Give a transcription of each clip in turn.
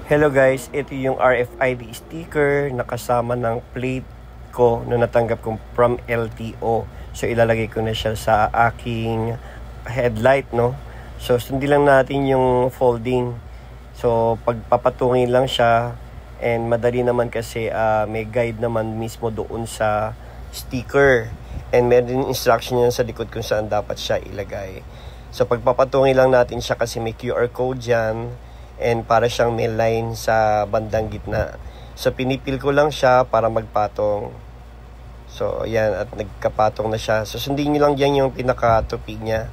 Hello guys, ito yung RFID sticker na kasama ng plate ko na natanggap ko from LTO. So ilalagay ko na siya sa aking headlight, no? So sundin lang natin yung folding. So pagpapatungin lang siya, and madali naman kasi may guide naman mismo doon sa sticker. And meron instruction yan sa likod kung saan dapat siya ilagay. So pagpapatungin lang natin siya kasi may QR code dyan. And para siyang may line sa bandang gitna. So pinipil ko lang siya para magpatong. So ayan, at nagkapatong na siya. So sundin nyo lang dyan yung pinaka-tupi niya.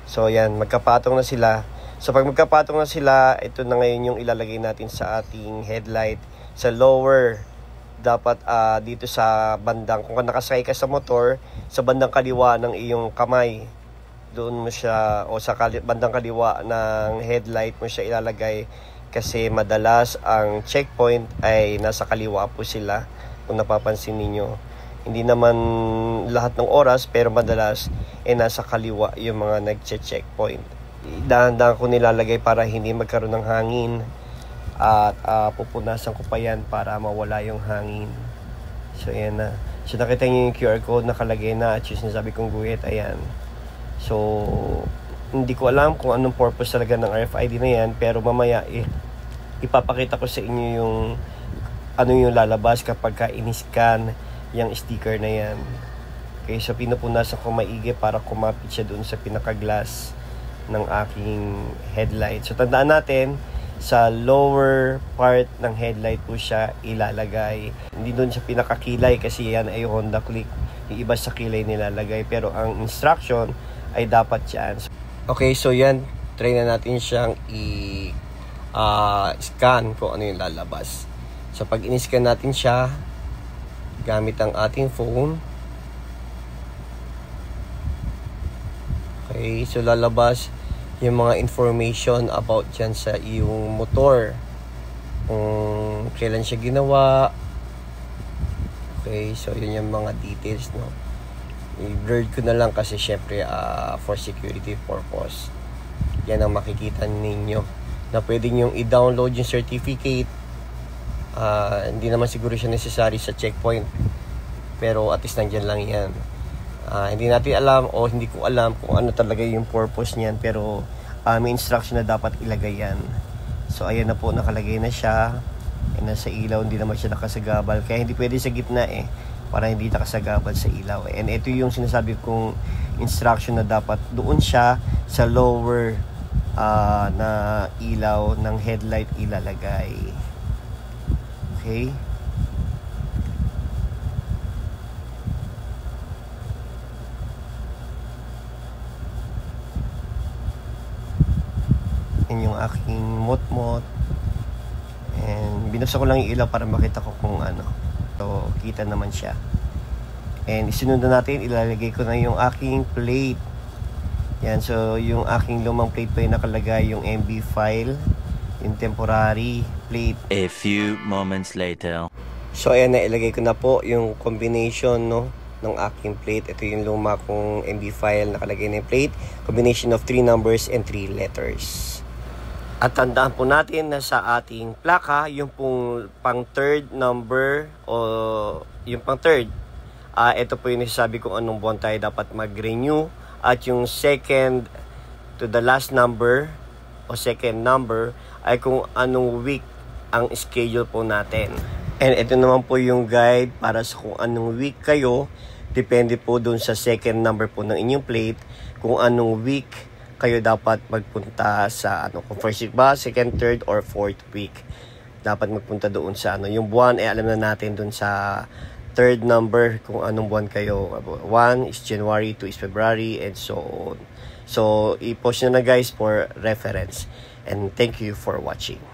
So ayan, magkapatong na sila. So pag magkapatong na sila, ito na ngayon yung ilalagay natin sa ating headlight. Sa lower, dapat dito sa bandang, kung nakasakay ka sa motor, sa bandang kaliwa ng iyong kamay, doon mo siya, o sa bandang kaliwa ng headlight mo siya ilalagay, kasi madalas ang checkpoint ay nasa kaliwa po sila, kung napapansin ninyo. Hindi naman lahat ng oras, pero madalas nasa kaliwa yung mga nagche-checkpoint. Dahan-dahan ko nilalagay para hindi magkaroon ng hangin, at pupunasan ko pa yan para mawala yung hangin. So ayan na. So nakita nyo yung QR code nakalagay na, at yung sinasabi kong guhit, ayan. So, hindi ko alam kung anong purpose talaga ng RFID na yan, pero mamaya ipapakita ko sa inyo yung ano yung lalabas kapag ka in-scan yung sticker na yan. Okay, so pinupunasan ko maigi para kumapit siya doon sa pinaka-glass ng aking headlight. So tandaan natin, sa lower part ng headlight po siya ilalagay. Hindi doon sa pinaka-kilay kasi yan ay Honda Click. Yung iba sa kilay nilalagay, pero ang instruction ay dapat yan. Okay, so yan, try na natin siyang scan kung ano yung lalabas. So pag in-scan natin siya gamit ang ating phone, okay, so lalabas yung mga information about dyan sa iyong motor, kung kailan siya ginawa. Okay, so yun yung mga details, no? I-blurred ko na lang kasi syempre for security purpose. Yan ang makikita ninyo, na pwede nyo i-download yung certificate. Hindi naman siguro siya necessary sa checkpoint, pero at least nandyan lang yan. Hindi natin alam, o hindi ko alam kung ano talaga yung purpose niyan, pero may instruction na dapat ilagay yan. So ayan na po, nakalagay na siya. Nasa ilaw, hindi naman siya nakasagabal, kaya hindi pwede sa gitna para hindi nakasagabal sa ilaw. And ito yung sinasabi kong instruction na dapat doon siya sa lower na ilaw ng headlight ilalagay. Okay? Yan yung aking mot-mot. And binuksan ko lang yung ilaw para makita ko kung ano. So, kita naman siya. And isunod na natin, ilalagay ko na yung aking plate. Yan, so yung aking lumang plate pa yung nakalagay, yung MB file, yung temporary plate. A few moments later. So ayan na, ilagay ko na po yung combination, no, ng aking plate. Ito yung luma kong MB file, nakalagay na yung plate. Combination of 3 numbers and 3 letters. At tandaan po natin na sa ating plaka, yung pong pang third number, o yung pang third, ito po yung nasasabi kung anong buwan tayo dapat mag-renew. At yung second to the last number, o second number, ay kung anong week ang schedule po natin. And ito naman po yung guide para sa kung anong week kayo. Depende po dun sa second number po ng inyong plate, kung anong week kayo dapat magpunta sa kung first week ba, second, third, or fourth week. Dapat magpunta doon sa yung buwan, alam na natin doon sa third number kung anong buwan kayo. 1 is January, 2 is February, and so on. So, i-post nyo na guys for reference. And thank you for watching.